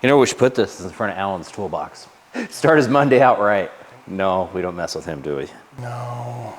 You know, we should put this in front of Alan's toolbox. Start his Monday out right. No, we don't mess with him, do we? No.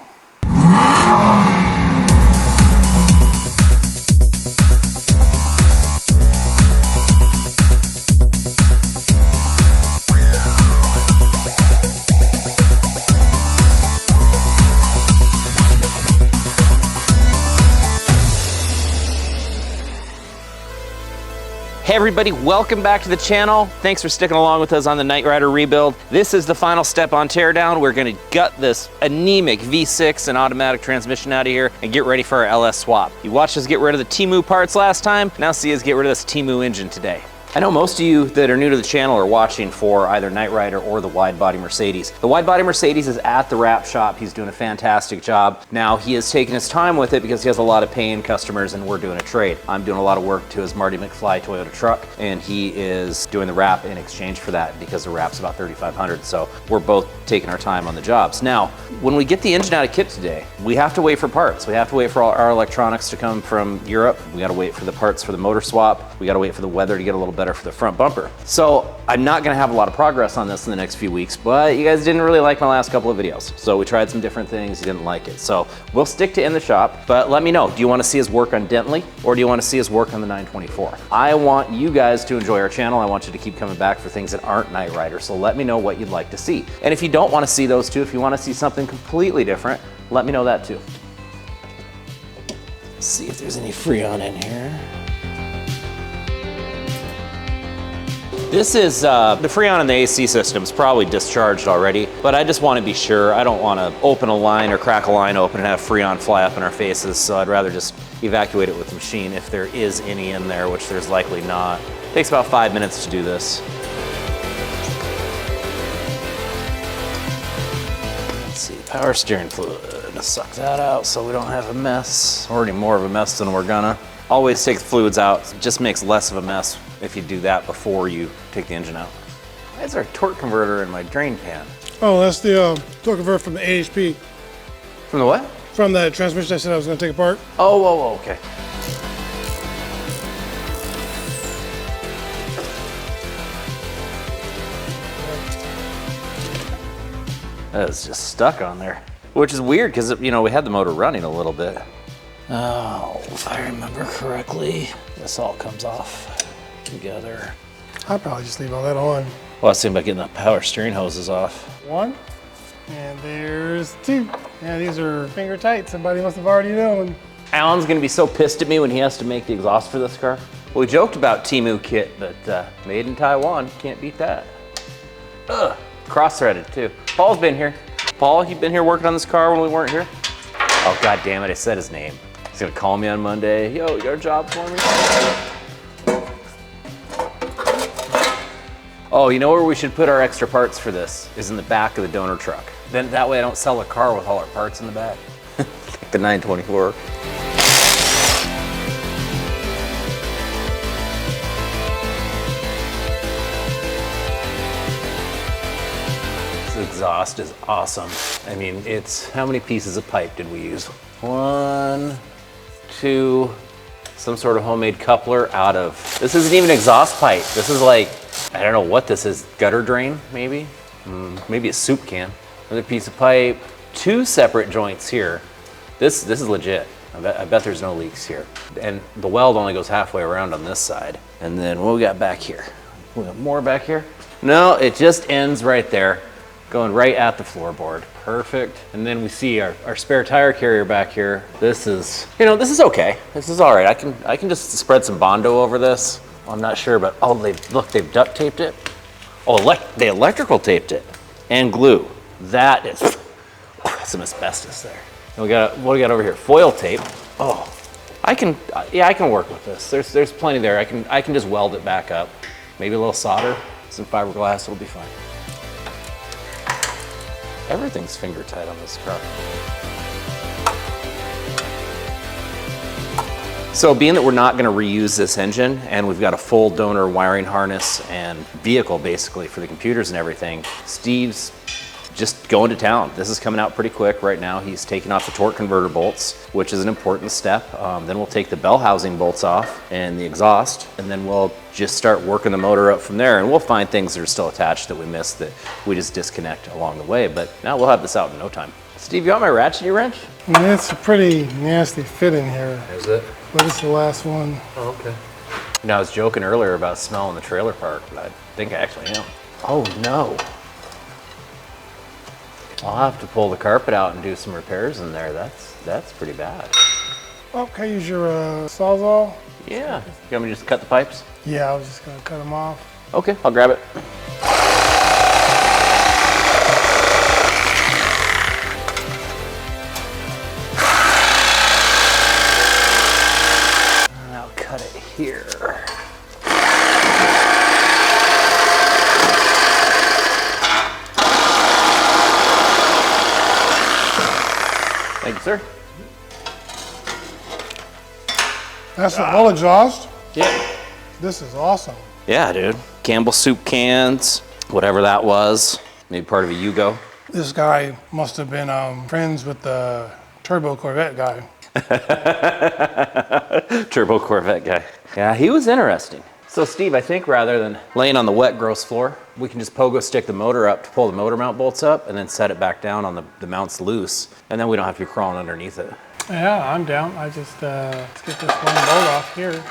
Hey everybody, welcome back to the channel. Thanks for sticking along with us on the Knight Rider rebuild. This is the final step on teardown. We're gonna gut this anemic V6 and automatic transmission out of here and get ready for our LS swap. You watched us get rid of the Temu parts last time, now see us get rid of this Temu engine today. I know most of you that are new to the channel are watching for either Knight Rider or the wide body Mercedes. The wide body Mercedes is at the wrap shop. He's doing a fantastic job. Now he is taking his time with it because he has a lot of paying customers and we're doing a trade. I'm doing a lot of work to his Marty McFly Toyota truck and he is doing the wrap in exchange for that because the wrap's about $3,500. So we're both taking our time on the jobs. Now, when we get the engine out of KITT today, we have to wait for parts. We have to wait for all our electronics to come from Europe. We gotta wait for the parts for the motor swap. We gotta wait for the weather to get a little better for the front bumper. So I'm not gonna have a lot of progress on this in the next few weeks, but you guys didn't really like my last couple of videos. So we tried some different things, you didn't like it. So we'll stick to in the shop, but let me know, do you wanna see us work on Dentley or do you wanna see us work on the 924? I want you guys to enjoy our channel. I want you to keep coming back for things that aren't Knight Rider. So let me know what you'd like to see. And if you don't wanna see those two, if you wanna see something completely different, let me know that too. Let's see if there's any Freon in here. This is, the Freon in the AC system is probably discharged already, but I just want to be sure. I don't want to open a line or crack a line open and have Freon fly up in our faces, so I'd rather just evacuate it with the machine if there is any in there, which there's likely not. It takes about 5 minutes to do this. Let's see, power steering fluid. Suck that out so we don't have a mess. Already more of a mess than we're gonna. Always take the fluids out. It just makes less of a mess if you do that before you take the engine out. Why is there a torque converter in my drain pan? Oh, that's the torque converter from the AHP. From the what? From the transmission I said I was going to take apart. Oh, okay. That is just stuck on there. Which is weird because, you know, we had the motor running a little bit. Oh, if I remember correctly, this all comes off together. I'll probably just leave all that on. Well, I was thinking about getting the power steering hoses off. One, and there's two. Yeah, these are finger tight. Somebody must have already known. Alan's gonna be so pissed at me when he has to make the exhaust for this car. Well, we joked about Temu KITT, but made in Taiwan, can't beat that. Ugh, cross-threaded too. Paul's been here. Paul, you been here working on this car when we weren't here? Oh, God damn it, I said his name. He's gonna call me on Monday. Yo, you got a job for me? Oh, you know where we should put our extra parts for this? Is in the back of the donor truck. Then that way I don't sell a car with all our parts in the back. Like the 924. This exhaust is awesome. I mean, it's, how many pieces of pipe did we use? 1, 2, some sort of homemade coupler out of, this isn't even exhaust pipe. This is like, I don't know what this is, gutter drain maybe? Maybe a soup can. Another piece of pipe, 2 separate joints here. This is legit. I bet there's no leaks here. And the weld only goes halfway around on this side. And then what we got back here? We got more back here? No, it just ends right there, going right at the floorboard. Perfect. And then we see our spare tire carrier back here. This is, you know, this is okay. This is all right. I can just spread some Bondo over this. I'm not sure, but oh, they've duct taped it. Oh, they electrical taped it and glue. That is, that's some asbestos there. And we got, what do we got over here? Foil tape. Oh, I can work with this. There's plenty there. I can just weld it back up. Maybe a little solder, some fiberglass, it'll be fine. Everything's finger tight on this car. So being that we're not going to reuse this engine and we've got a full donor wiring harness and vehicle basically for the computers and everything's just going to town. This is coming out pretty quick. Right now he's taking off the torque converter bolts, which is an important step. Then we'll take the bell housing bolts off and the exhaust, and then we'll just start working the motor up from there, and we'll find things that are still attached that we missed that we just disconnect along the way. But now we'll have this out in no time. Steve, you want my ratcheting wrench? It's a pretty nasty fit in here. Is it? But it's the last one. Oh, okay. You know, I was joking earlier about smelling the trailer park, but I think I actually am. Oh no. I'll have to pull the carpet out and do some repairs in there. That's pretty bad. Oh, can I use your Sawzall? Yeah. You want me to just cut the pipes? Yeah, I was just gonna cut them off. Okay, I'll grab it. I'll cut it here. Thank you, sir. That's the all exhaust? Yeah. This is awesome. Yeah, dude. Campbell soup cans, whatever that was. Maybe part of a Yugo. This guy must have been friends with the Turbo Corvette guy. Turbo Corvette guy. Yeah, he was interesting. So Steve, I think rather than laying on the wet, gross floor, we can just pogo stick the motor up to pull the motor mount bolts up and then set it back down on the mounts loose. And then we don't have to be crawling underneath it. Yeah, I'm down. I just, let's get this one bolt off here.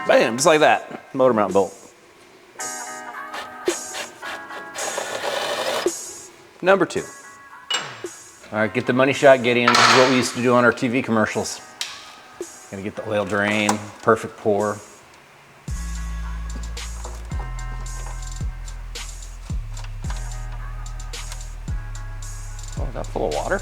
Bam, just like that. Motor mount bolt. Number 2. All right, get the money shot, Gideon. This is what we used to do on our TV commercials. Gonna get the oil drain, perfect pour. Oh, is that full of water?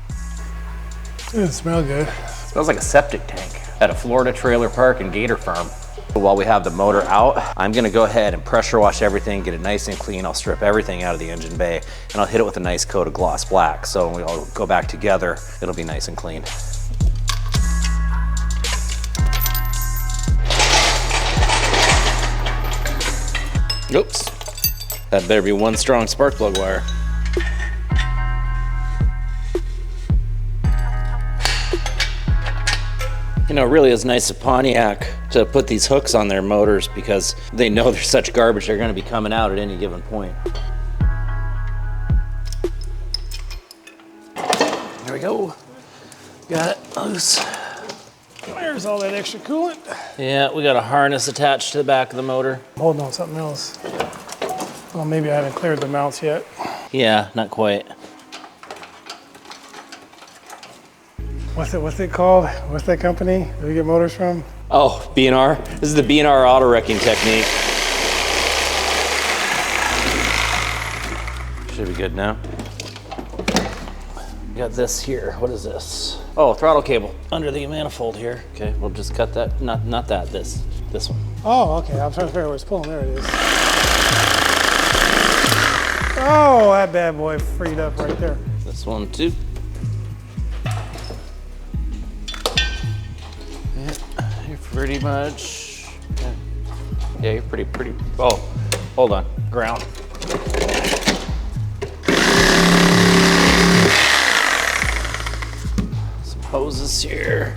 It doesn't smell good. Smells like a septic tank at a Florida trailer park and gator farm. While we have the motor out, I'm gonna go ahead and pressure wash everything, get it nice and clean. I'll strip everything out of the engine bay and I'll hit it with a nice coat of gloss black. So when we all go back together, it'll be nice and clean. Oops, that better be one strong spark plug wire. You know, it really is nice of Pontiac to put these hooks on their motors because they know they're such garbage, they're gonna be coming out at any given point. There we go. Got it loose. There's all that extra coolant. Yeah, we got a harness attached to the back of the motor. I'm holding on something else. Well, maybe I haven't cleared the mounts yet. Yeah, not quite. What's it called? What's that company that we get motors from? Oh, B&R. This is the B&R auto wrecking technique. Should be good now. We got this here. What is this? Oh, throttle cable under the manifold here. Okay, we'll just cut that. Not that. This one. Oh, okay. I'm trying to figure out where it's pulling. There it is. Oh, that bad boy freed up right there. This one too. You're pretty much. Yeah, you're pretty. Oh, hold on. Ground. Some hoses here.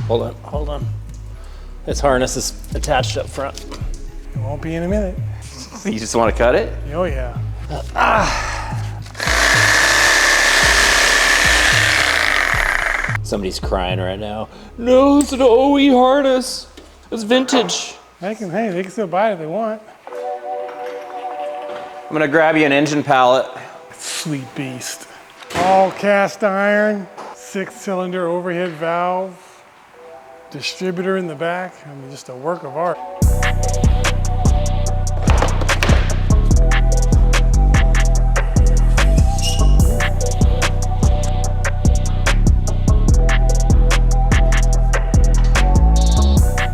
Hold on. This harness is attached up front. It won't be in a minute. You just want to cut it? Oh, yeah. Somebody's crying right now. No, it's an OE harness. It's vintage. Hey, they can still buy it if they want. I'm gonna grab you an engine pallet. Sweet beast. All cast iron, 6-cylinder overhead valve, distributor in the back. I mean, just a work of art.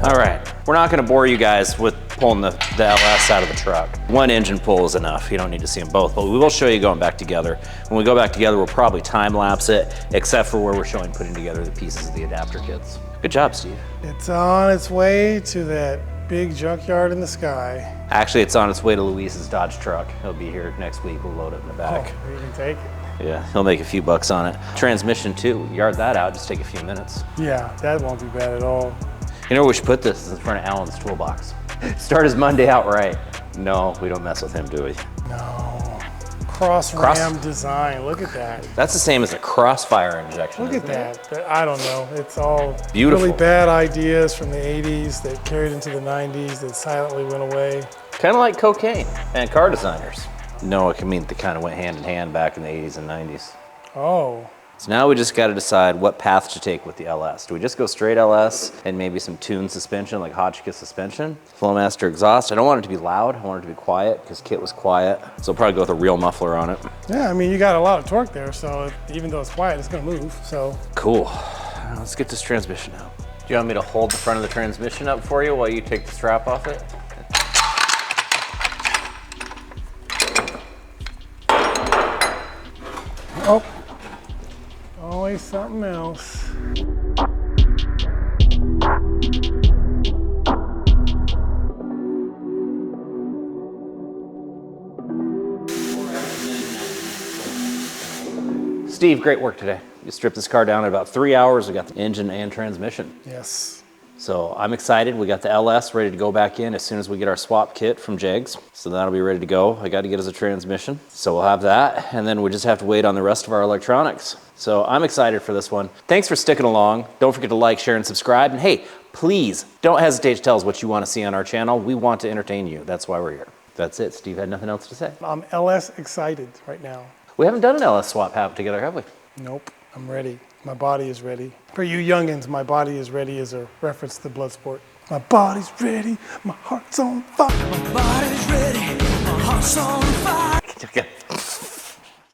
All right, we're not gonna bore you guys with pulling the LS out of the truck. One engine pull is enough. You don't need to see them both, but we will show you going back together. When we go back together, we'll probably time lapse it, except for where we're showing putting together the pieces of the adapter kits. Good job, Steve. It's on its way to that big junkyard in the sky. Actually, it's on its way to Luis's Dodge truck. He'll be here next week. We'll load it in the back. Oh, you can take it. Yeah, he'll make a few bucks on it. Transmission too, yard that out, just take a few minutes. Yeah, that won't be bad at all. You know where we should put this? Is in front of Alan's toolbox. Start his Monday out right. No, we don't mess with him, do we? No. Cross ram design, look at that. That's the same as a crossfire injection. Look at that. I don't know. It's all beautiful. Really bad ideas from the 80s that carried into the 90s that silently went away. Kind of like cocaine and car designers. No, it can mean they kind of went hand in hand back in the 80s and 90s. Oh. So now we just got to decide what path to take with the LS. Do we just go straight LS and maybe some tuned suspension like Hotchkiss suspension? Flowmaster exhaust. I don't want it to be loud. I want it to be quiet because KITT was quiet. So I'll probably go with a real muffler on it. Yeah, I mean, you got a lot of torque there, so even though it's quiet, it's going to move, so. Cool. Let's get this transmission out. Do you want me to hold the front of the transmission up for you while you take the strap off it? Oh, always something else. Steve, great work today. You stripped this car down in about 3 hours. We got the engine and transmission. Yes. So I'm excited. We got the LS ready to go back in as soon as we get our swap kit from Jegs. So that'll be ready to go. I got to get us a transmission. So we'll have that. And then we just have to wait on the rest of our electronics. So I'm excited for this one. Thanks for sticking along. Don't forget to like, share, and subscribe. And hey, please don't hesitate to tell us what you want to see on our channel. We want to entertain you. That's why we're here. That's it. Steve had nothing else to say. I'm LS excited right now. We haven't done an LS swap together, have we? Nope, I'm ready. My body is ready. For you youngins, my body is ready is a reference to Bloodsport. My body's ready, my heart's on fire. My body's ready, my heart's on fire.